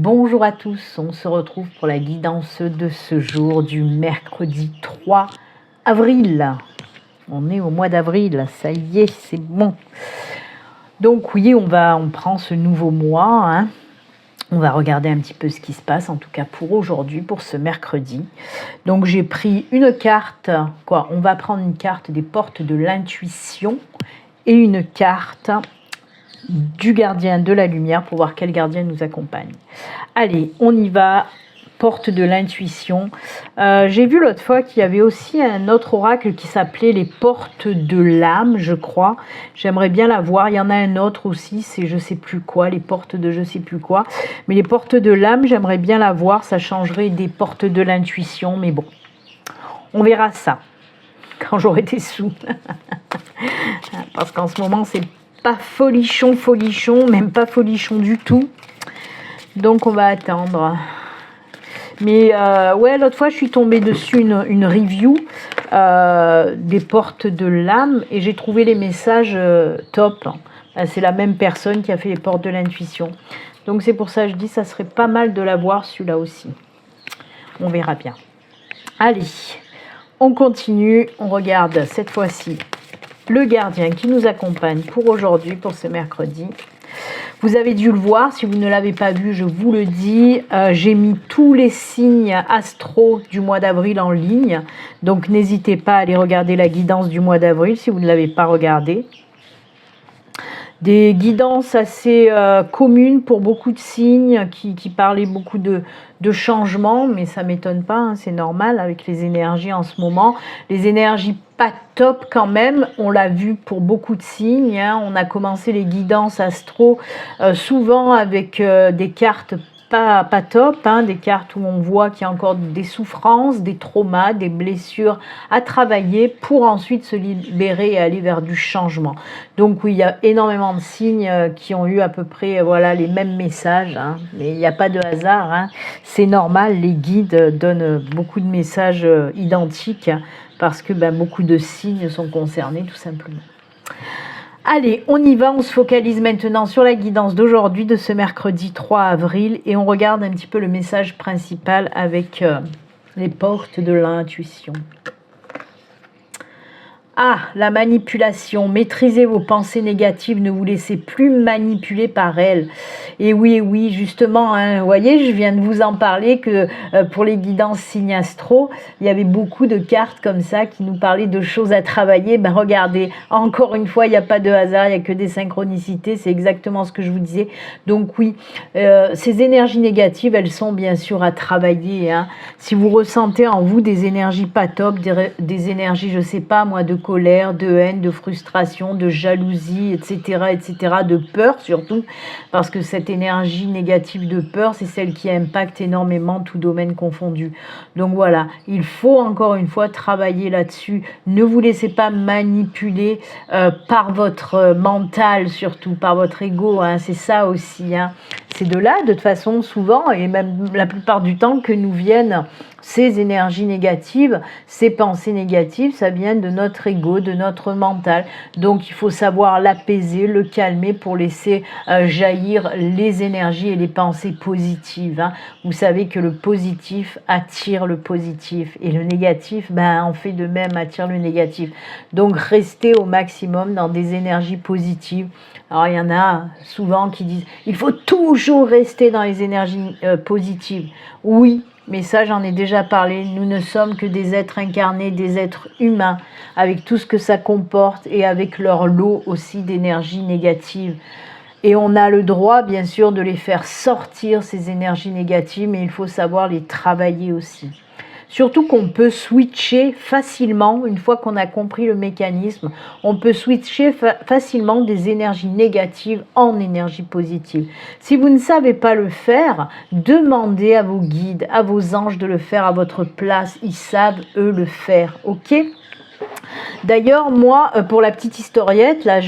Bonjour à tous, on se retrouve pour la guidance de ce jour du mercredi 3 avril. On est au mois d'avril, ça y est, c'est bon. Donc oui, on prend ce nouveau mois, hein. On va regarder un petit peu ce qui se passe, en tout cas pour aujourd'hui, pour ce mercredi. Donc j'ai pris une carte, on va prendre une carte des portes de l'intuition et une carte du gardien de la lumière pour voir quel gardien nous accompagne. Allez, on y va. Porte de l'intuition. J'ai vu l'autre fois qu'il y avait aussi un autre oracle qui s'appelait les portes de l'âme, je crois. J'aimerais bien la voir. Il y en a un autre aussi, c'est je sais plus quoi, les portes de je sais plus quoi. Mais les portes de l'âme, j'aimerais bien la voir. Ça changerait des portes de l'intuition, mais bon, on verra ça quand j'aurai des sous. Parce qu'en ce moment, c'est pas folichon, même pas folichon du tout. Donc on va attendre. Mais ouais, l'autre fois je suis tombée dessus une review des portes de l'âme et j'ai trouvé les messages top. C'est la même personne qui a fait les portes de l'intuition. Donc c'est pour ça que je dis ça serait pas mal de la voir celui-là aussi. On verra bien. Allez, on continue, on regarde cette fois-ci le gardien qui nous accompagne pour aujourd'hui, pour ce mercredi. Vous avez dû le voir, si vous ne l'avez pas vu, je vous le dis, j'ai mis tous les signes astro du mois d'avril en ligne, donc n'hésitez pas à aller regarder la guidance du mois d'avril si vous ne l'avez pas regardée. Des guidances assez communes pour beaucoup de signes qui parlaient beaucoup de changements, mais ça ne m'étonne pas, hein, c'est normal avec les énergies en ce moment. Les énergies pas top quand même, on l'a vu pour beaucoup de signes, hein. On a commencé les guidances astro souvent avec des cartes pas top, hein, des cartes où on voit qu'il y a encore des souffrances, des traumas, des blessures à travailler pour ensuite se libérer et aller vers du changement. Donc oui, il y a énormément de signes qui ont eu à peu près voilà, les mêmes messages, hein, mais il n'y a pas de hasard, hein. C'est normal, les guides donnent beaucoup de messages identiques parce que beaucoup de signes sont concernés tout simplement. Allez, on y va, on se focalise maintenant sur la guidance d'aujourd'hui, de ce mercredi 3 avril, et on regarde un petit peu le message principal avec les portes de l'intuition. Ah, la manipulation. Maîtrisez vos pensées négatives, ne vous laissez plus manipuler par elles. Et oui, justement, hein, vous voyez, je viens de vous en parler que pour les guidances signes astro, il y avait beaucoup de cartes comme ça qui nous parlaient de choses à travailler. Ben regardez, encore une fois, il n'y a pas de hasard, il n'y a que des synchronicités, c'est exactement ce que je vous disais. Donc oui, ces énergies négatives, elles sont bien sûr à travailler, hein. Si vous ressentez en vous des énergies pas top, des énergies, je sais pas moi, de colère, de haine, de frustration, de jalousie, etc., de peur surtout, parce que cette énergie négative de peur, c'est celle qui impacte énormément tout domaine confondu. Donc voilà, il faut encore une fois travailler là-dessus. Ne vous laissez pas manipuler par votre mental, surtout par votre ego, hein. C'est ça aussi, hein. C'est de là, de toute façon, souvent, et même la plupart du temps, que nous viennent ces énergies négatives, ces pensées négatives, ça vient de notre ego, de notre mental. Donc, il faut savoir l'apaiser, le calmer pour laisser jaillir les énergies et les pensées positives, hein. Vous savez que le positif attire le positif et le négatif, en fait de même, attire le négatif. Donc, restez au maximum dans des énergies positives. Alors, il y en a souvent qui disent « il faut toujours rester dans les énergies positives ». Oui, mais ça, j'en ai déjà parlé. Nous ne sommes que des êtres incarnés, des êtres humains, avec tout ce que ça comporte et avec leur lot aussi d'énergie négative. Et on a le droit, bien sûr, de les faire sortir, ces énergies négatives, mais il faut savoir les travailler aussi. Surtout qu'on peut switcher facilement, une fois qu'on a compris le mécanisme, on peut switcher facilement des énergies négatives en énergie positive. Si vous ne savez pas le faire, demandez à vos guides, à vos anges de le faire à votre place. Ils savent, eux, le faire, ok ? D'ailleurs, moi, pour la petite historiette, là,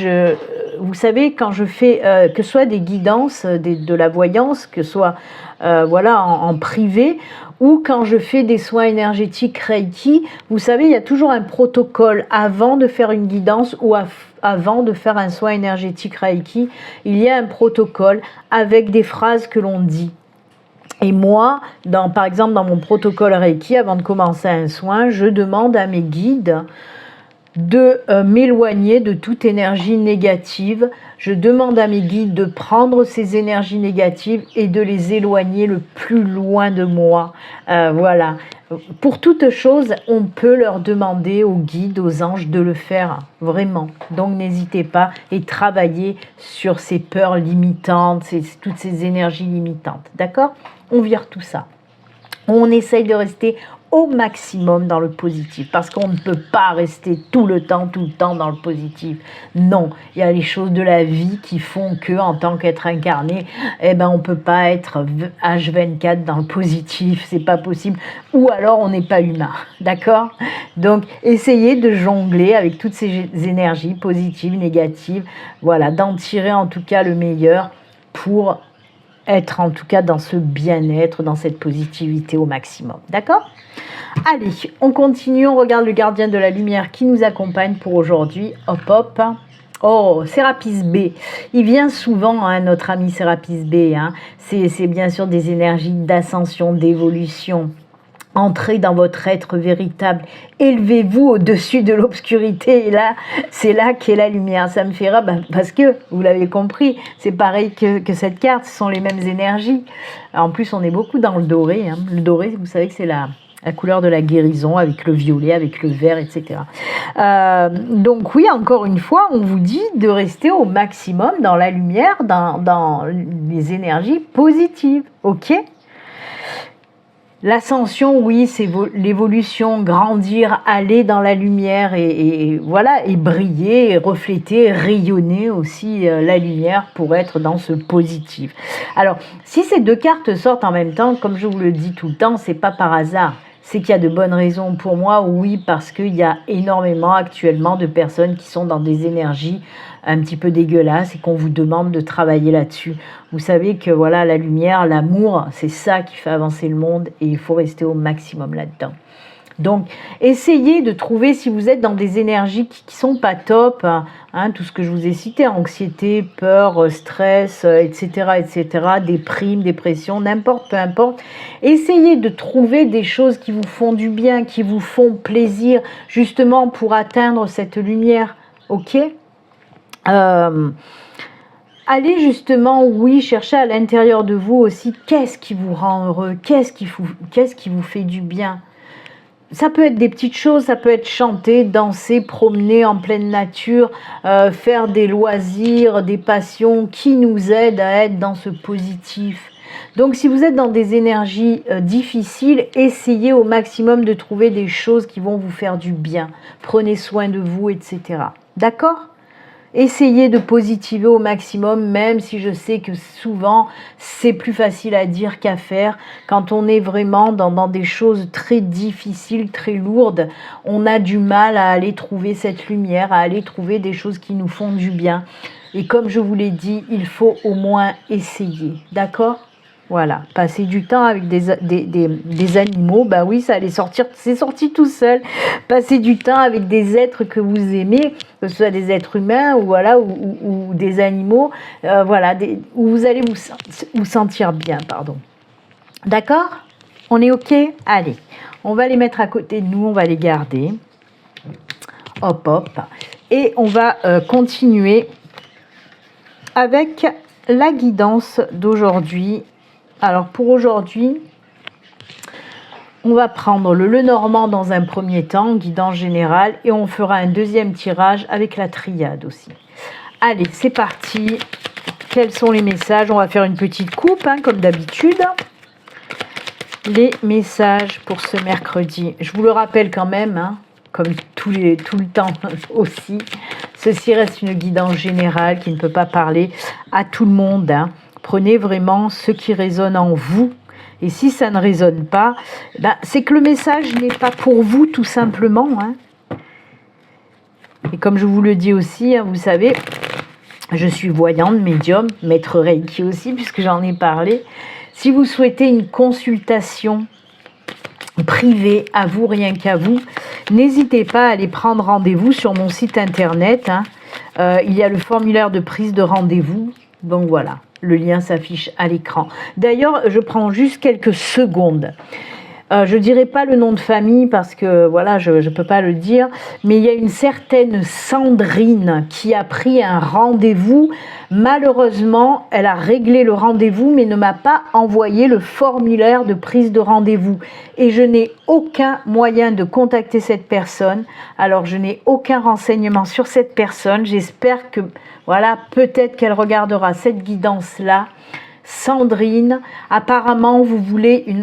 vous savez, quand je fais que ce soit des guidances, de la voyance, que ce soit voilà, en privé, ou quand je fais des soins énergétiques Reiki, vous savez, il y a toujours un protocole avant de faire une guidance ou avant de faire un soin énergétique Reiki. Il y a un protocole avec des phrases que l'on dit. Et moi, par exemple, dans mon protocole Reiki, avant de commencer un soin, je demande à mes guides de m'éloigner de toute énergie négative. Je demande à mes guides de prendre ces énergies négatives et de les éloigner le plus loin de moi. Voilà. Pour toute chose, on peut leur demander aux guides, aux anges de le faire, vraiment. Donc n'hésitez pas et travaillez sur ces peurs limitantes, toutes ces énergies limitantes. D'accord? On vire tout ça. On essaye de rester au maximum dans le positif, parce qu'on ne peut pas rester tout le temps dans le positif. Non, il y a les choses de la vie qui font que, en tant qu'être incarné, eh ben, on peut pas être H24 dans le positif, c'est pas possible, ou alors on n'est pas humain, d'accord? Donc, essayez de jongler avec toutes ces énergies positives, négatives, voilà, d'en tirer en tout cas le meilleur pour être en tout cas dans ce bien-être, dans cette positivité au maximum. D'accord? Allez, on continue, on regarde le gardien de la lumière qui nous accompagne pour aujourd'hui. Hop, hop. Oh, Sérapis B. Il vient souvent, hein, notre ami Sérapis B. Hein. C'est bien sûr des énergies d'ascension, d'évolution. Entrez dans votre être véritable, élevez-vous au-dessus de l'obscurité, et là, c'est là qu'est la lumière. Ça me fait rire, parce que, vous l'avez compris, c'est pareil que cette carte, ce sont les mêmes énergies. En plus, on est beaucoup dans le doré. Hein. Le doré, vous savez que c'est la couleur de la guérison, avec le violet, avec le vert, etc. Donc oui, encore une fois, on vous dit de rester au maximum dans la lumière, dans les énergies positives, ok ? L'ascension, oui, c'est l'évolution, grandir, aller dans la lumière et voilà, et briller, et refléter, rayonner aussi la lumière pour être dans ce positif. Alors, si ces deux cartes sortent en même temps, comme je vous le dis tout le temps, c'est pas par hasard. C'est qu'il y a de bonnes raisons pour moi, oui, parce qu'il y a énormément actuellement de personnes qui sont dans des énergies un petit peu dégueulasses et qu'on vous demande de travailler là-dessus. Vous savez que voilà, la lumière, l'amour, c'est ça qui fait avancer le monde et il faut rester au maximum là-dedans. Donc, essayez de trouver, si vous êtes dans des énergies qui sont pas top, hein, tout ce que je vous ai cité, anxiété, peur, stress, etc., déprime, dépression, n'importe, peu importe, essayez de trouver des choses qui vous font du bien, qui vous font plaisir, justement pour atteindre cette lumière, ok ? Allez justement, oui, chercher à l'intérieur de vous aussi, qu'est-ce qui vous rend heureux, qu'est-ce qui vous fait du bien. Ça peut être des petites choses, ça peut être chanter, danser, promener en pleine nature, faire des loisirs, des passions qui nous aident à être dans ce positif. Donc si vous êtes dans des énergies difficiles, essayez au maximum de trouver des choses qui vont vous faire du bien. Prenez soin de vous, etc. D'accord ? Essayez de positiver au maximum, même si je sais que souvent, c'est plus facile à dire qu'à faire. Quand on est vraiment dans des choses très difficiles, très lourdes, on a du mal à aller trouver cette lumière, à aller trouver des choses qui nous font du bien. Et comme je vous l'ai dit, il faut au moins essayer. D'accord ? Voilà, passer du temps avec des animaux, bah oui, ça allait sortir, c'est sorti tout seul. Passer du temps avec des êtres que vous aimez, que ce soit des êtres humains ou voilà ou des animaux, voilà, où vous allez vous sentir bien, pardon. D'accord ? On est ok ? Allez, on va les mettre à côté de nous, on va les garder. Hop, hop. Et on va continuer avec la guidance d'aujourd'hui. Alors pour aujourd'hui, on va prendre le Lenormand dans un premier temps, guidance générale, et on fera un deuxième tirage avec la triade aussi. Allez, c'est parti. Quels sont les messages ? On va faire une petite coupe, hein, comme d'habitude. Les messages pour ce mercredi. Je vous le rappelle quand même, hein, comme tout le temps aussi, ceci reste une guidance générale qui ne peut pas parler à tout le monde, hein. Prenez vraiment ce qui résonne en vous. Et si ça ne résonne pas, c'est que le message n'est pas pour vous, tout simplement. Hein. Et comme je vous le dis aussi, hein, vous savez, je suis voyante, médium, maître Reiki aussi, puisque j'en ai parlé. Si vous souhaitez une consultation privée, à vous, rien qu'à vous, n'hésitez pas à aller prendre rendez-vous sur mon site internet. Hein. Il y a le formulaire de prise de rendez-vous. Donc voilà. Le lien s'affiche à l'écran. D'ailleurs, je prends juste quelques secondes. Je dirai pas le nom de famille parce que voilà, je ne peux pas le dire, mais il y a une certaine Sandrine qui a pris un rendez-vous. Malheureusement, elle a réglé le rendez-vous mais ne m'a pas envoyé le formulaire de prise de rendez-vous. Et je n'ai aucun moyen de contacter cette personne. Alors, je n'ai aucun renseignement sur cette personne. J'espère que, voilà, peut-être qu'elle regardera cette guidance-là. Sandrine, apparemment, vous voulez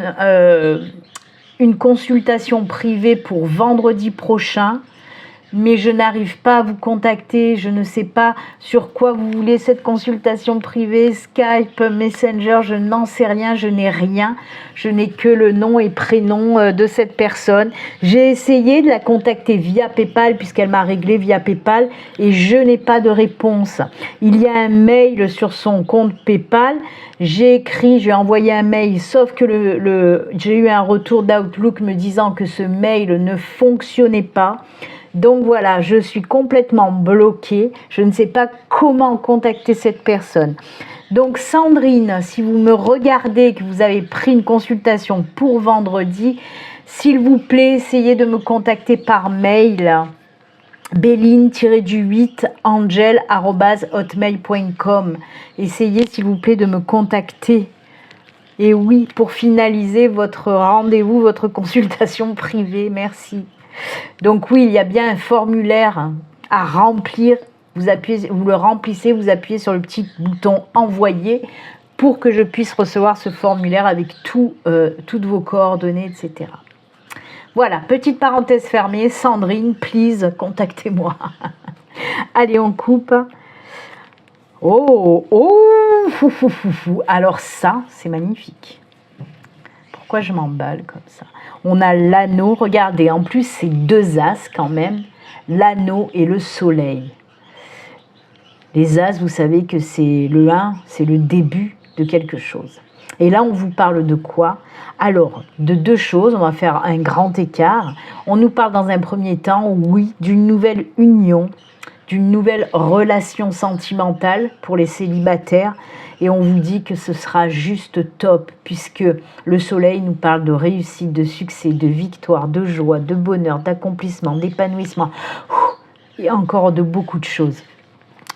une consultation privée pour vendredi prochain, mais je n'arrive pas à vous contacter, je ne sais pas sur quoi vous voulez cette consultation privée, Skype, Messenger, je n'en sais rien, je n'ai rien, je n'ai que le nom et prénom de cette personne. J'ai essayé de la contacter via PayPal puisqu'elle m'a réglé via PayPal et je n'ai pas de réponse. Il y a un mail sur son compte PayPal, j'ai envoyé un mail, sauf que j'ai eu un retour d'Outlook me disant que ce mail ne fonctionnait pas. Donc voilà, je suis complètement bloquée. Je ne sais pas comment contacter cette personne. Donc Sandrine, si vous me regardez, que vous avez pris une consultation pour vendredi, s'il vous plaît, essayez de me contacter par mail. Béline-8angel@hotmail.com. Essayez s'il vous plaît de me contacter. Et oui, pour finaliser votre rendez-vous, votre consultation privée. Merci. Donc oui, il y a bien un formulaire à remplir. Vous le remplissez, vous appuyez sur le petit bouton envoyer pour que je puisse recevoir ce formulaire avec toutes vos coordonnées, etc. Voilà, petite parenthèse fermée. Sandrine, please, contactez-moi. Allez, on coupe. Alors ça, c'est magnifique. Pourquoi je m'emballe comme ça? On a l'anneau, regardez, en plus c'est deux as quand même, l'anneau et le soleil. Les as, vous savez que c'est le 1, c'est le début de quelque chose. Et là, on vous parle de quoi? Alors, de deux choses, on va faire un grand écart. On nous parle dans un premier temps, oui, d'une nouvelle union, d'une nouvelle relation sentimentale pour les célibataires. Et on vous dit que ce sera juste top, puisque le soleil nous parle de réussite, de succès, de victoire, de joie, de bonheur, d'accomplissement, d'épanouissement, et encore de beaucoup de choses.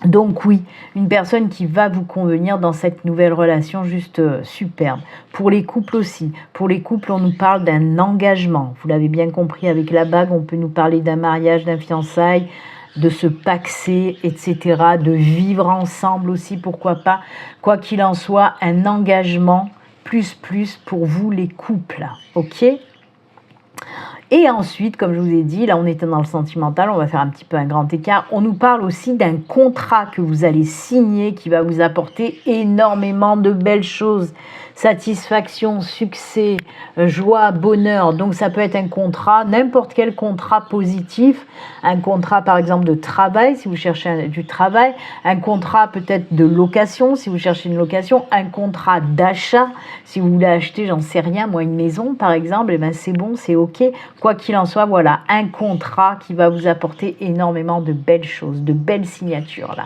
Donc oui, une personne qui va vous convenir dans cette nouvelle relation, juste superbe. Pour les couples aussi. Pour les couples, on nous parle d'un engagement. Vous l'avez bien compris, avec la bague, on peut nous parler d'un mariage, d'un fiançailles, de se paxer, etc., de vivre ensemble aussi, pourquoi pas. Quoi qu'il en soit, un engagement plus pour vous les couples, ok? Et ensuite, comme je vous ai dit, là on était dans le sentimental, on va faire un petit peu un grand écart. On nous parle aussi d'un contrat que vous allez signer qui va vous apporter énormément de belles choses. Satisfaction, succès, joie, bonheur. Donc ça peut être un contrat, n'importe quel contrat positif. Un contrat par exemple de travail si vous cherchez du travail. Un contrat peut-être de location si vous cherchez une location. Un contrat d'achat si vous voulez acheter, j'en sais rien, moi une maison par exemple. Et ben c'est bon, c'est ok. Quoi qu'il en soit, voilà, un contrat qui va vous apporter énormément de belles choses, de belles signatures là.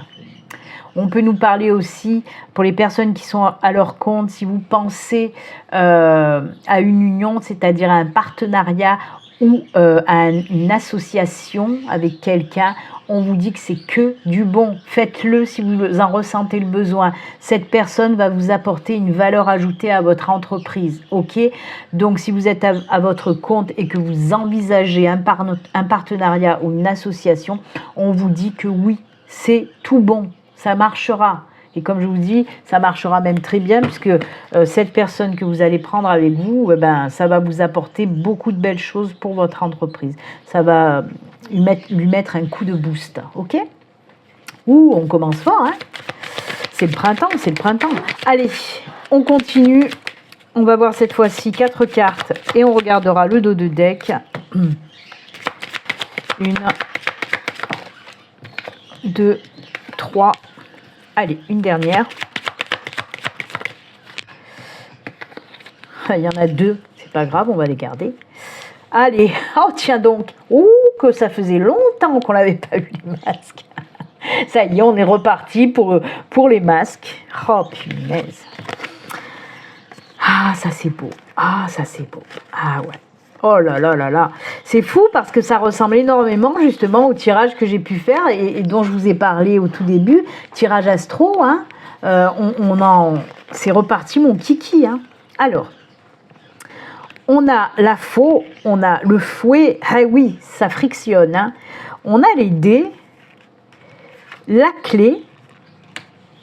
On peut nous parler aussi, pour les personnes qui sont à leur compte, si vous pensez à une union, c'est-à-dire à un partenariat ou à une association avec quelqu'un, on vous dit que c'est que du bon. Faites-le si vous en ressentez le besoin. Cette personne va vous apporter une valeur ajoutée à votre entreprise. Ok? Donc, si vous êtes à votre compte et que vous envisagez un partenariat ou une association, on vous dit que oui, c'est tout bon. Ça marchera. Et comme je vous dis, ça marchera même très bien puisque cette personne que vous allez prendre avec vous, ça va vous apporter beaucoup de belles choses pour votre entreprise. Ça va lui mettre un coup de boost. Ok? Ouh, on commence fort, hein? C'est le printemps, c'est le printemps. Allez, on continue. On va voir cette fois-ci 4 cartes et on regardera le dos de deck. 1, 2, 3. Allez, une dernière. Il y en a 2, c'est pas grave, on va les garder. Allez, oh tiens donc, ouh, que ça faisait longtemps qu'on n'avait pas eu les masques. Ça y est, on est reparti pour les masques. Oh, punaise. Ah, ça c'est beau. Ah, ça c'est beau. Ah ouais. Oh là là là là. C'est fou parce que ça ressemble énormément justement au tirage que j'ai pu faire et dont je vous ai parlé au tout début. Tirage astro, hein. C'est reparti mon kiki, hein. Alors, on a la faux, on a le fouet. Ah oui, ça frictionne, hein. On a les dés, la clé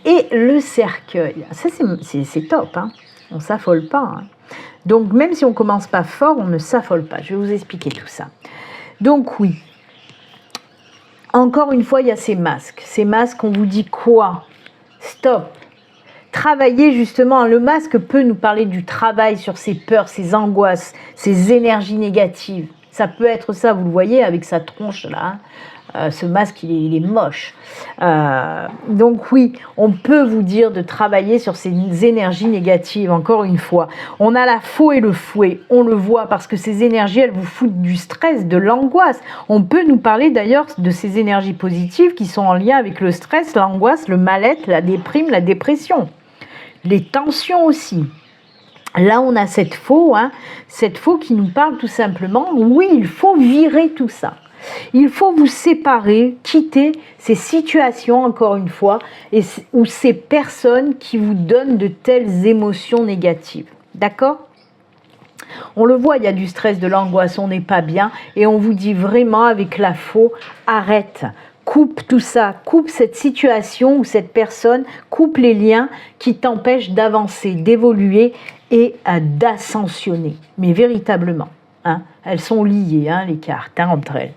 et le cercueil. Ça, c'est top, hein. On ne s'affole pas, hein. Donc, même si on ne commence pas fort, on ne s'affole pas. Je vais vous expliquer tout ça. Donc, oui. Encore une fois, il y a ces masques. Ces masques, on vous dit quoi? Stop. Travailler justement, le masque peut nous parler du travail sur ses peurs, ses angoisses, ses énergies négatives. Ça peut être ça, vous le voyez avec sa tronche là, hein. Ce masque, il est moche. Donc oui, on peut vous dire de travailler sur ces énergies négatives, encore une fois. On a la faux et le fouet, on le voit parce que ces énergies, elles vous foutent du stress, de l'angoisse. On peut nous parler d'ailleurs de ces énergies positives qui sont en lien avec le stress, l'angoisse, le mal-être, la déprime, la dépression. Les tensions aussi. Là, on a cette faux, hein, cette faux qui nous parle tout simplement, oui, il faut virer tout ça. Il faut vous séparer, quitter ces situations, encore une fois, ou ces personnes qui vous donnent de telles émotions négatives. D'accord ? On le voit, il y a du stress, de l'angoisse, on n'est pas bien, et on vous dit vraiment avec la faux, arrête, coupe tout ça, coupe cette situation ou cette personne, coupe les liens qui t'empêchent d'avancer, d'évoluer et d'ascensionner, mais véritablement. Hein, elles sont liées, hein, les cartes, hein, entre elles.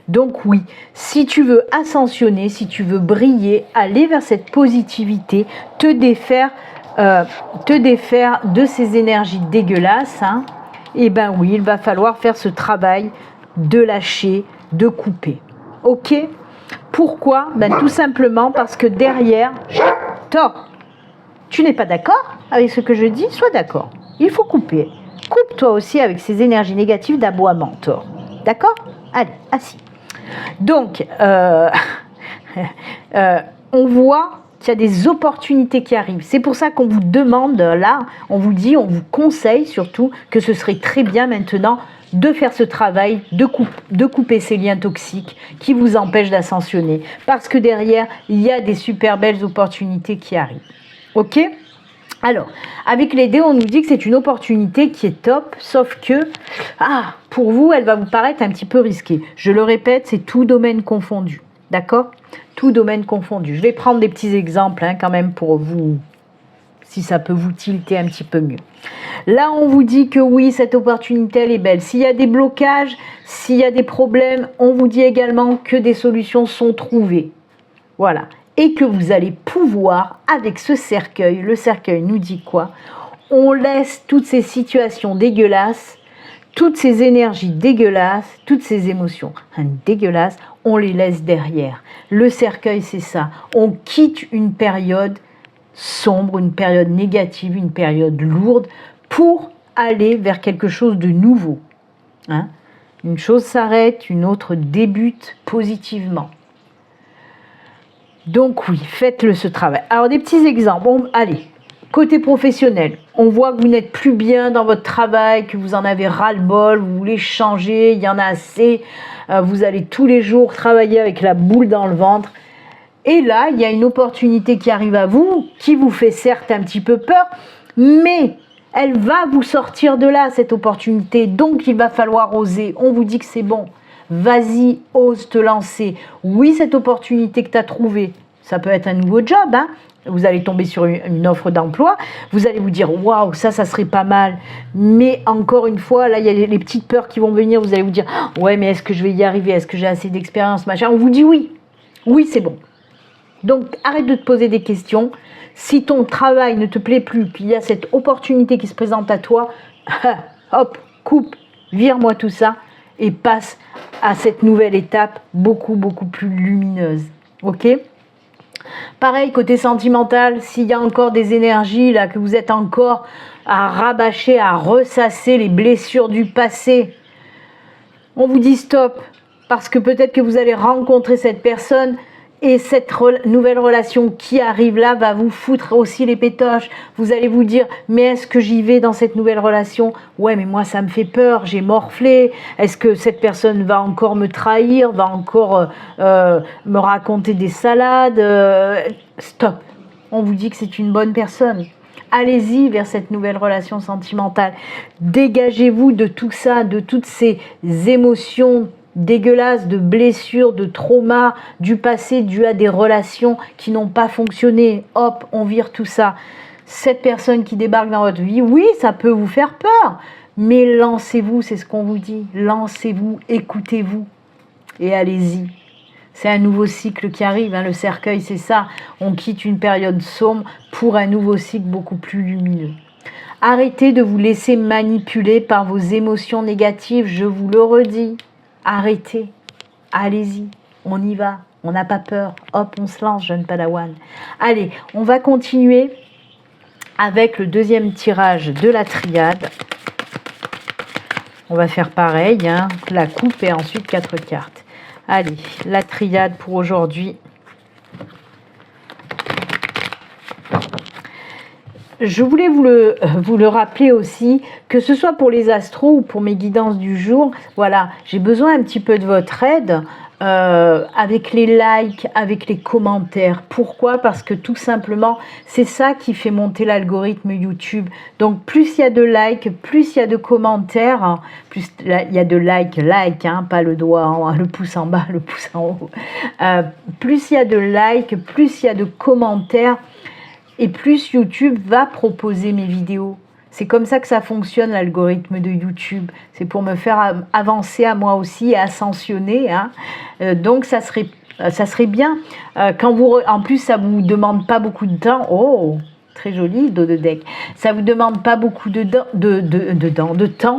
Donc oui, si tu veux ascensionner, si tu veux briller, aller vers cette positivité, te défaire de ces énergies dégueulasses, hein, et ben oui, il va falloir faire ce travail de lâcher, de couper. Ok ? Pourquoi ? Ben tout simplement parce que derrière, Thor, tu n'es pas d'accord avec ce que je dis ? Sois d'accord. Il faut couper. Coupe toi aussi avec ces énergies négatives d'aboiement, Thor. D'accord ? Allez, assis. Donc, on voit qu'il y a des opportunités qui arrivent. C'est pour ça qu'on vous demande, là, on vous dit, on vous conseille surtout que ce serait très bien maintenant de faire ce travail, de couper ces liens toxiques qui vous empêchent d'ascensionner. Parce que derrière, il y a des super belles opportunités qui arrivent. Ok ? Alors, avec les dés, on nous dit que c'est une opportunité qui est top, sauf que, pour vous, elle va vous paraître un petit peu risquée. Je le répète, c'est tout domaine confondu, d'accord ? Tout domaine confondu. Je vais prendre des petits exemples, hein, quand même, pour vous, si ça peut vous tilter un petit peu mieux. Là, on vous dit que oui, cette opportunité, elle est belle. S'il y a des blocages, s'il y a des problèmes, on vous dit également que des solutions sont trouvées. Voilà. Et que vous allez pouvoir, avec ce cercueil, le cercueil nous dit quoi ? On laisse toutes ces situations dégueulasses, toutes ces énergies dégueulasses, toutes ces émotions dégueulasses, on les laisse derrière. Le cercueil, c'est ça. On quitte une période sombre, une période négative, une période lourde, pour aller vers quelque chose de nouveau. Hein ? Une chose s'arrête, une autre débute positivement. Donc oui, faites-le ce travail. Alors des petits exemples. Bon, allez, côté professionnel, on voit que vous n'êtes plus bien dans votre travail, que vous en avez ras-le-bol, vous voulez changer, il y en a assez, vous allez tous les jours travailler avec la boule dans le ventre. Et là, il y a une opportunité qui arrive à vous, qui vous fait certes un petit peu peur, mais elle va vous sortir de là, cette opportunité. Donc il va falloir oser. On vous dit que c'est bon. Vas-y, ose te lancer. Oui, cette opportunité que tu as trouvée, ça peut être un nouveau job, hein. Vous allez tomber sur une offre d'emploi, vous allez vous dire « Waouh, ça serait pas mal ». Mais encore une fois, là, il y a les petites peurs qui vont venir, vous allez vous dire « Ouais, mais est-ce que je vais y arriver? Est-ce que j'ai assez d'expérience ?» machin. On vous dit oui. Oui, c'est bon. Donc, arrête de te poser des questions. Si ton travail ne te plaît plus, qu'il y a cette opportunité qui se présente à toi, hop, coupe, vire-moi tout ça et passe à cette nouvelle étape beaucoup plus lumineuse. Ok ? Pareil, côté sentimental, s'il y a encore des énergies là, que vous êtes encore à rabâcher, à ressasser les blessures du passé, on vous dit stop, parce que peut-être que vous allez rencontrer cette personne Et cette nouvelle relation qui arrive là va vous foutre aussi les pétoches. Vous allez vous dire, mais est-ce que j'y vais dans cette nouvelle relation? Ouais, mais moi ça me fait peur, j'ai morflé. Est-ce que cette personne va encore me trahir, va encore me raconter des salades? Stop. On vous dit que c'est une bonne personne. Allez-y vers cette nouvelle relation sentimentale. Dégagez-vous de tout ça, de toutes ces émotions dégueulasses, de blessures, de traumas du passé dû à des relations qui n'ont pas fonctionné. Hop, on vire tout ça. Cette personne qui débarque dans votre vie, oui, ça peut vous faire peur, mais lancez-vous, c'est ce qu'on vous dit. Lancez-vous, écoutez-vous et allez-y. C'est un nouveau cycle qui arrive, hein, le cercueil, c'est ça. On quitte une période sombre pour un nouveau cycle beaucoup plus lumineux. Arrêtez de vous laisser manipuler par vos émotions négatives, je vous le redis. Arrêtez, allez-y, on y va, on n'a pas peur. Hop, on se lance, jeune padawan. Allez, on va continuer avec le deuxième tirage de la triade. On va faire pareil, hein, la coupe et ensuite 4 cartes. Allez, la triade pour aujourd'hui. Je voulais vous le rappeler aussi, que ce soit pour les astros ou pour mes guidances du jour, voilà, j'ai besoin un petit peu de votre aide avec les likes, avec les commentaires. Pourquoi? Parce que tout simplement, c'est ça qui fait monter l'algorithme YouTube. Donc, plus il y a de likes, plus il y a de commentaires, hein, plus il y a de likes, hein, pas le doigt, le pouce en bas, le pouce en haut. Plus il y a de likes, plus il y a de commentaires, et plus YouTube va proposer mes vidéos. C'est comme ça que ça fonctionne, l'algorithme de YouTube. C'est pour me faire avancer à moi aussi et ascensionner. Hein. Donc, ça serait bien. En plus, ça ne vous demande pas beaucoup de temps. Oh, très joli, dos de deck. Ça ne vous demande pas beaucoup de temps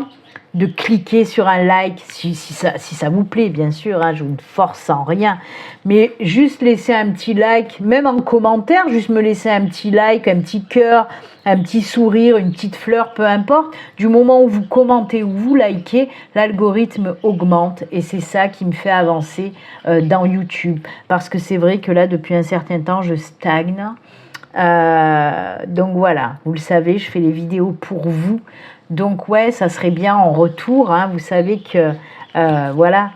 de cliquer sur un like, si ça vous plaît, bien sûr, hein, je vous force en rien, mais juste laisser un petit like, même en commentaire, juste me laisser un petit like, un petit cœur, un petit sourire, une petite fleur, peu importe, du moment où vous commentez ou vous likez, l'algorithme augmente, et c'est ça qui me fait avancer dans YouTube, parce que c'est vrai que là, depuis un certain temps, je stagne, donc voilà, vous le savez, je fais les vidéos pour vous. Donc ouais, ça serait bien en retour, hein, vous savez que voilà,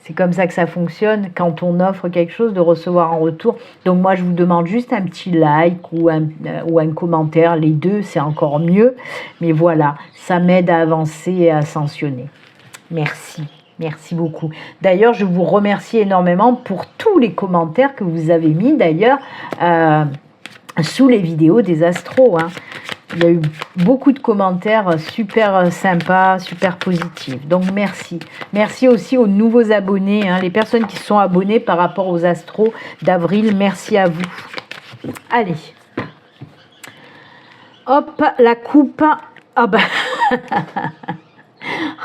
c'est comme ça que ça fonctionne quand on offre quelque chose, de recevoir en retour. Donc moi je vous demande juste un petit like ou un commentaire, les deux c'est encore mieux, mais voilà, ça m'aide à avancer et à ascensionner. Merci. Merci beaucoup. D'ailleurs, je vous remercie énormément pour tous les commentaires que vous avez mis d'ailleurs sous les vidéos des astros, hein. Il y a eu beaucoup de commentaires super sympas, super positifs. Donc, merci. Merci aussi aux nouveaux abonnés, hein, les personnes qui sont abonnées par rapport aux astros d'avril. Merci à vous. Allez. Hop, la coupe. Ah ben...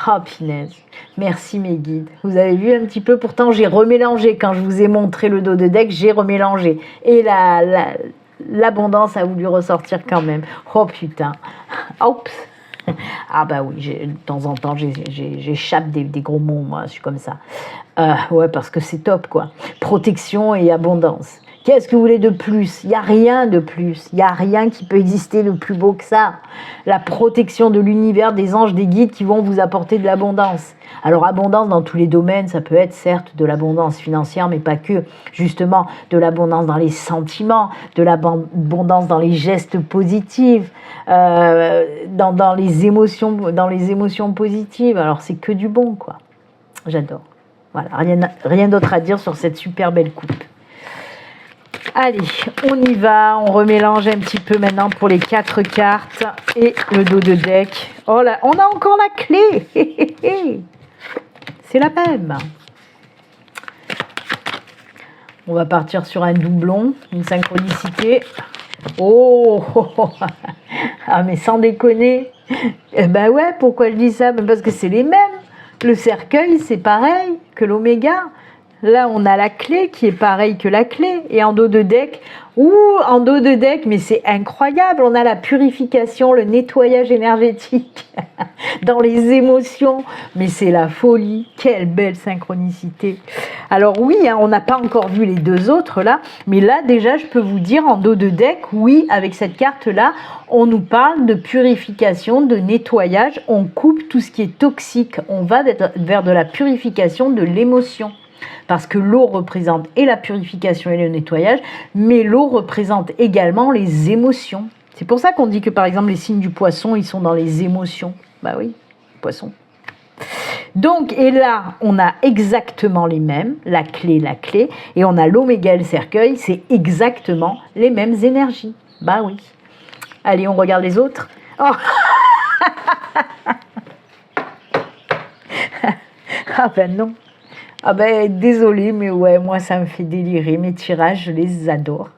oh, punaise. Merci mes guides. Vous avez vu un petit peu, pourtant j'ai remélangé. Quand je vous ai montré le dos de deck, j'ai remélangé. Et l'abondance a voulu ressortir quand même. Oh putain. Oups. Ah bah oui, de temps en temps, j'échappe des gros mots, moi, je suis comme ça. Ouais, parce que c'est top, quoi. Protection et abondance. Qu'est-ce que vous voulez de plus? Il n'y a rien de plus. Il n'y a rien qui peut exister de plus beau que ça. La protection de l'univers, des anges, des guides qui vont vous apporter de l'abondance. Alors, abondance dans tous les domaines, ça peut être certes de l'abondance financière, mais pas que. Justement, de l'abondance dans les sentiments, de l'abondance dans les gestes positifs, dans les émotions positives. Alors, c'est que du bon, quoi. J'adore. Voilà, rien d'autre à dire sur cette super belle coupe. Allez, on y va, on remélange un petit peu maintenant pour les 4 cartes et le dos de deck. Oh là, on a encore la clé. C'est la même. On va partir sur un doublon, une synchronicité. Oh, ah mais sans déconner. Eh ben ouais, pourquoi je dis ça? Parce que c'est les mêmes. Le cercueil, c'est pareil que l'oméga. Là, on a la clé qui est pareille que la clé. Et en dos de deck, en dos de deck, mais c'est incroyable. On a la purification, le nettoyage énergétique dans les émotions. Mais c'est la folie. Quelle belle synchronicité. Alors oui, hein, on n'a pas encore vu les deux autres là. Mais là, déjà, je peux vous dire, en dos de deck, oui, avec cette carte-là, on nous parle de purification, de nettoyage. On coupe tout ce qui est toxique. On va vers de la purification de l'émotion. Parce que l'eau représente et la purification et le nettoyage, mais l'eau représente également les émotions. C'est pour ça qu'on dit que par exemple les signes du poisson, ils sont dans les émotions. Bah oui, poisson. Donc, et là, on a exactement les mêmes, la clé, et on a l'oméga et le cercueil, c'est exactement les mêmes énergies. Bah oui. Allez, on regarde les autres. Oh. Ah ben non. Ah ben désolé, mais ouais, moi ça me fait délirer. Mes tirages, je les adore.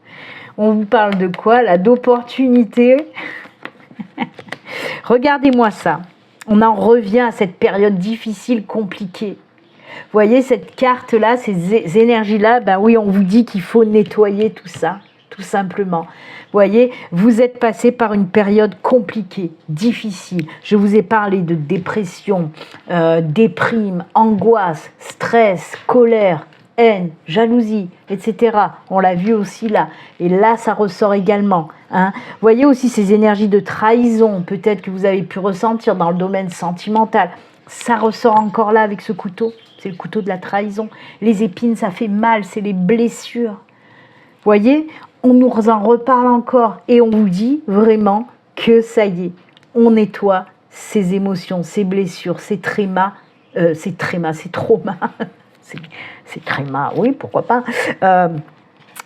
On vous parle de quoi là? D'opportunités. Regardez-moi ça. On en revient à cette période difficile, compliquée. Vous voyez cette carte-là, ces énergies-là, ben oui, on vous dit qu'il faut nettoyer tout ça, tout simplement. Vous voyez, vous êtes passé par une période compliquée, difficile. Je vous ai parlé de dépression, déprime, angoisse, stress, colère, haine, jalousie, etc. On l'a vu aussi là. Et là, ça ressort également. Hein. Vous voyez aussi ces énergies de trahison, peut-être que vous avez pu ressentir dans le domaine sentimental. Ça ressort encore là avec ce couteau. C'est le couteau de la trahison. Les épines, ça fait mal, c'est les blessures. Vous voyez, on nous en reparle encore et on vous dit vraiment que ça y est, on nettoie ces émotions, ces blessures, ces traumas, c'est tréma, oui, pourquoi pas.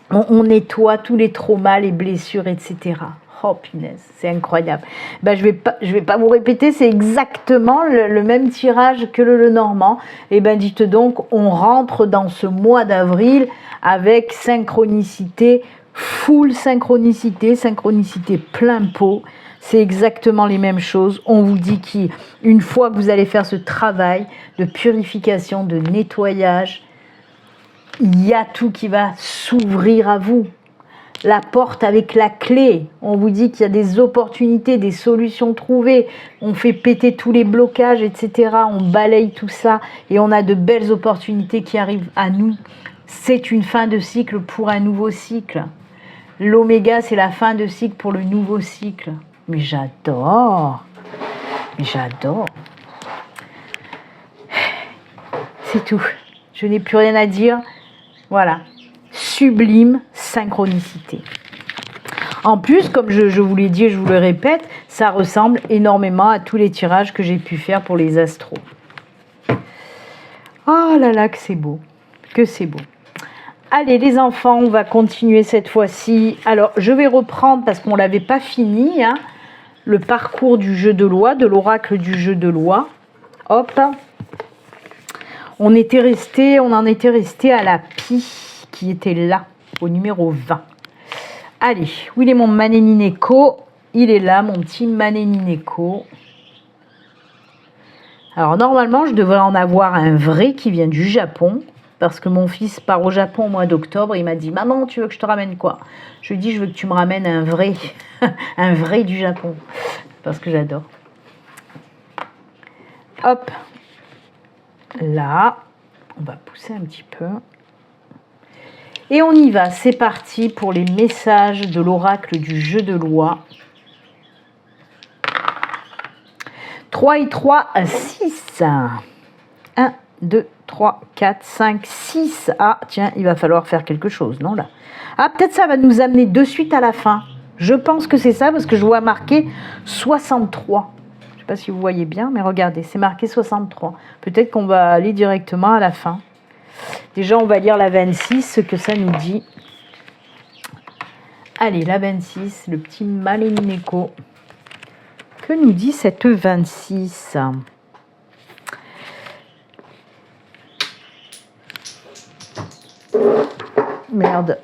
On nettoie tous les traumas, les blessures, etc. Oh punaise, c'est incroyable. Ben, je vais pas vous répéter, c'est exactement le même tirage que le Normand. Et ben dites donc, on rentre dans ce mois d'avril avec synchronicité, full synchronicité plein pot. C'est exactement les mêmes choses. On vous dit qu'une fois que vous allez faire ce travail de purification, de nettoyage, il y a tout qui va s'ouvrir à vous. La porte avec la clé. On vous dit qu'il y a des opportunités, des solutions trouvées. On fait péter tous les blocages, etc. On balaye tout ça et on a de belles opportunités qui arrivent à nous. C'est une fin de cycle pour un nouveau cycle. L'oméga, c'est la fin de cycle pour le nouveau cycle. Mais j'adore. C'est tout. Je n'ai plus rien à dire. Voilà. Sublime synchronicité. En plus, comme je vous l'ai dit et je vous le répète, ça ressemble énormément à tous les tirages que j'ai pu faire pour les astros. Oh là là, que c'est beau. Que c'est beau. Allez les enfants, on va continuer cette fois-ci. Alors, je vais reprendre, parce qu'on ne l'avait pas fini, hein, le parcours du jeu de loi, de l'oracle du jeu de loi. Hop. On en était resté à la pie qui était là, au numéro 20. Allez, où il est mon Manenineko? Il est là, mon petit Manenineko. Alors, normalement, je devrais en avoir un vrai qui vient du Japon, parce que mon fils part au Japon au mois d'octobre. Il m'a dit, maman, tu veux que je te ramène quoi? Je lui ai dit, je veux que tu me ramènes un vrai, un vrai du Japon, parce que j'adore. Hop, là, on va pousser un petit peu. Et on y va, c'est parti pour les messages de l'oracle du jeu de loi. 3 et 3, 6. 1, 2, 3, 4, 5, 6. Ah, tiens, il va falloir faire quelque chose, non, là? Ah, peut-être ça va nous amener de suite à la fin. Je pense que c'est ça, parce que je vois marqué 63. Je ne sais pas si vous voyez bien, mais regardez, c'est marqué 63. Peut-être qu'on va aller directement à la fin. Déjà, on va lire la 26, ce que ça nous dit. Allez, la 26, le petit Manenineko. Que nous dit cette 26? Merde.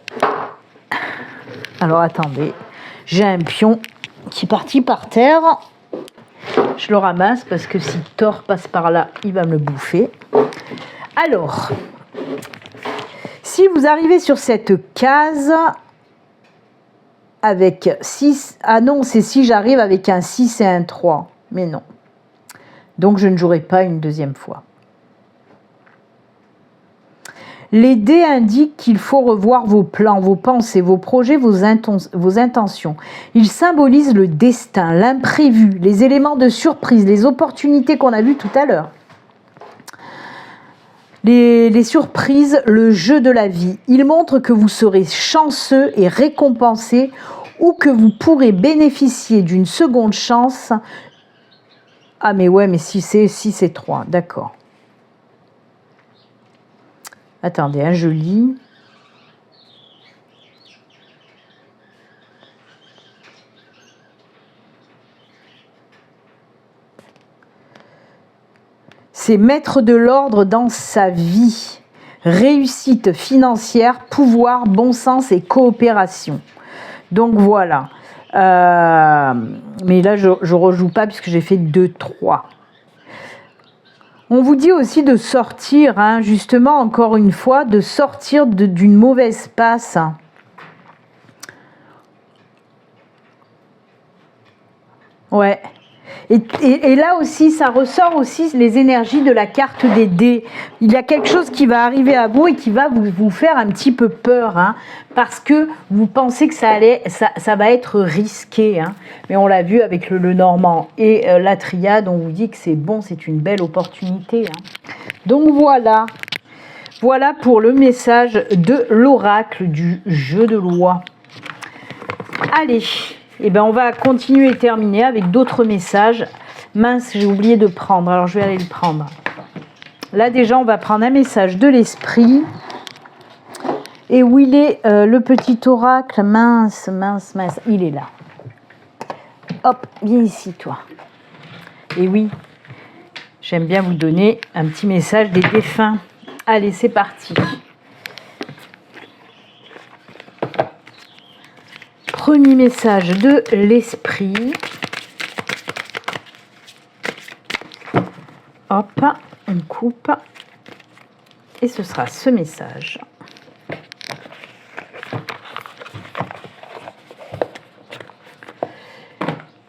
Alors, attendez. J'ai un pion qui est parti par terre. Je le ramasse parce que si Thor passe par là, il va me le bouffer. Alors... si vous arrivez sur cette case avec 6, ah non, c'est si j'arrive avec un 6 et un 3, mais non. Donc je ne jouerai pas une deuxième fois. Les dés indiquent qu'il faut revoir vos plans, vos pensées, vos projets, vos intentions. Ils symbolisent le destin, l'imprévu, les éléments de surprise, les opportunités qu'on a vues tout à l'heure. Les surprises, le jeu de la vie. Ils montrent que vous serez chanceux et récompensé ou que vous pourrez bénéficier d'une seconde chance. Ah mais ouais, mais si c'est 3, d'accord. Attendez, hein, je lis. C'est mettre de l'ordre dans sa vie. Réussite financière, pouvoir, bon sens et coopération. Donc voilà. Mais là, je ne rejoue pas puisque j'ai fait 2, 3. On vous dit aussi de sortir, hein, justement, encore une fois, de sortir d'une mauvaise passe. Ouais. Et là aussi, ça ressort aussi les énergies de la carte des dés. Il y a quelque chose qui va arriver à vous et qui va vous faire un petit peu peur, hein, parce que vous pensez que ça va être risqué. Hein. Mais on l'a vu avec le Normand et la Triade, on vous dit que c'est bon, c'est une belle opportunité. Hein. Donc voilà. Voilà pour le message de l'oracle du jeu de loi. Allez. Eh bien, on va continuer et terminer avec d'autres messages. Mince, j'ai oublié de prendre, alors je vais aller le prendre. Là, déjà, on va prendre un message de l'esprit. Et où il est, le petit oracle? Mince, il est là. Hop, viens ici, toi. Et oui, j'aime bien vous donner un petit message des défunts. Allez, c'est parti. Premier message de l'esprit. Hop, on coupe. Et ce sera ce message.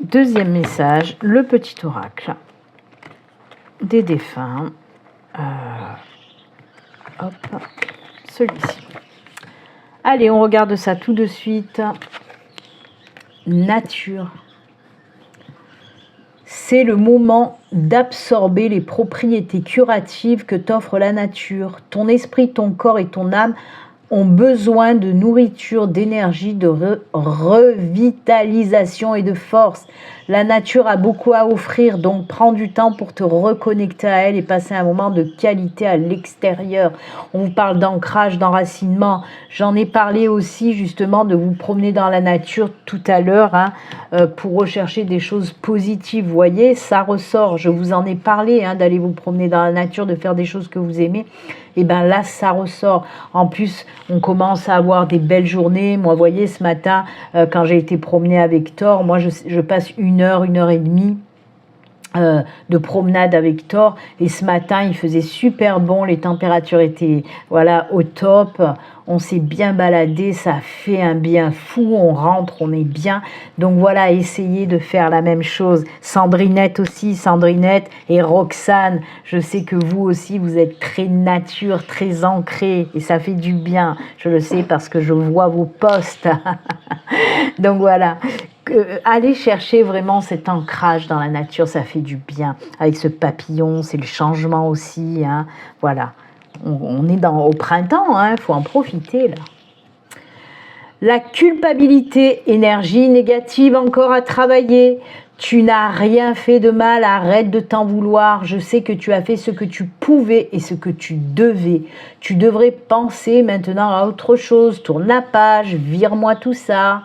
Deuxième message, le petit oracle des défunts. Hop, celui-ci. Allez, on regarde ça tout de suite. Nature. C'est le moment d'absorber les propriétés curatives que t'offre la nature. Ton esprit, ton corps et ton âme ont besoin de nourriture, d'énergie, de revitalisation et de force. La nature a beaucoup à offrir, donc prends du temps pour te reconnecter à elle et passer un moment de qualité à l'extérieur. On vous parle d'ancrage, d'enracinement. J'en ai parlé aussi justement de vous promener dans la nature tout à l'heure, hein, pour rechercher des choses positives. Vous voyez, ça ressort. Je vous en ai parlé, hein, d'aller vous promener dans la nature, de faire des choses que vous aimez. Et bien là, ça ressort. En plus, on commence à avoir des belles journées. Moi, vous voyez, ce matin, quand j'ai été promener avec Thor, moi, je passe une heure et demie de promenade avec Thor. Et ce matin, il faisait super bon. Les températures étaient voilà, au top. On s'est bien baladé, ça fait un bien fou, on rentre, on est bien. Donc voilà, essayez de faire la même chose. Sandrinette aussi, Sandrinette et Roxane, je sais que vous aussi, vous êtes très nature, très ancrés et ça fait du bien. Je le sais parce que je vois vos posts. Donc voilà, allez chercher vraiment cet ancrage dans la nature, ça fait du bien. Avec ce papillon, c'est le changement aussi, hein. Voilà. On est au printemps, hein, faut en profiter là. La culpabilité, énergie négative encore à travailler. Tu n'as rien fait de mal, arrête de t'en vouloir. Je sais que tu as fait ce que tu pouvais et ce que tu devais. Tu devrais penser maintenant à autre chose. Tourne la page, vire-moi tout ça.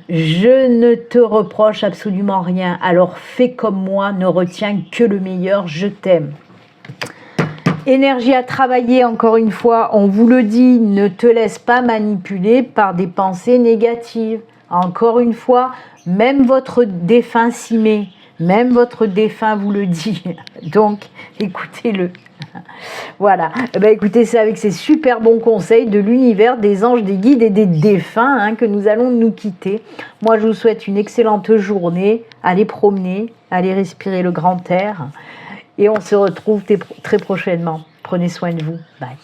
Je ne te reproche absolument rien. Alors fais comme moi, ne retiens que le meilleur, je t'aime. Énergie à travailler, encore une fois, on vous le dit, ne te laisse pas manipuler par des pensées négatives. Encore une fois, même votre défunt s'y met. Même votre défunt vous le dit. Donc, écoutez-le. Voilà. Eh ben, écoutez, c'est avec ces super bons conseils de l'univers, des anges, des guides et des défunts hein, que nous allons nous quitter. Moi, je vous souhaite une excellente journée. Allez promener, allez respirer le grand air. Et on se retrouve très prochainement. Prenez soin de vous. Bye.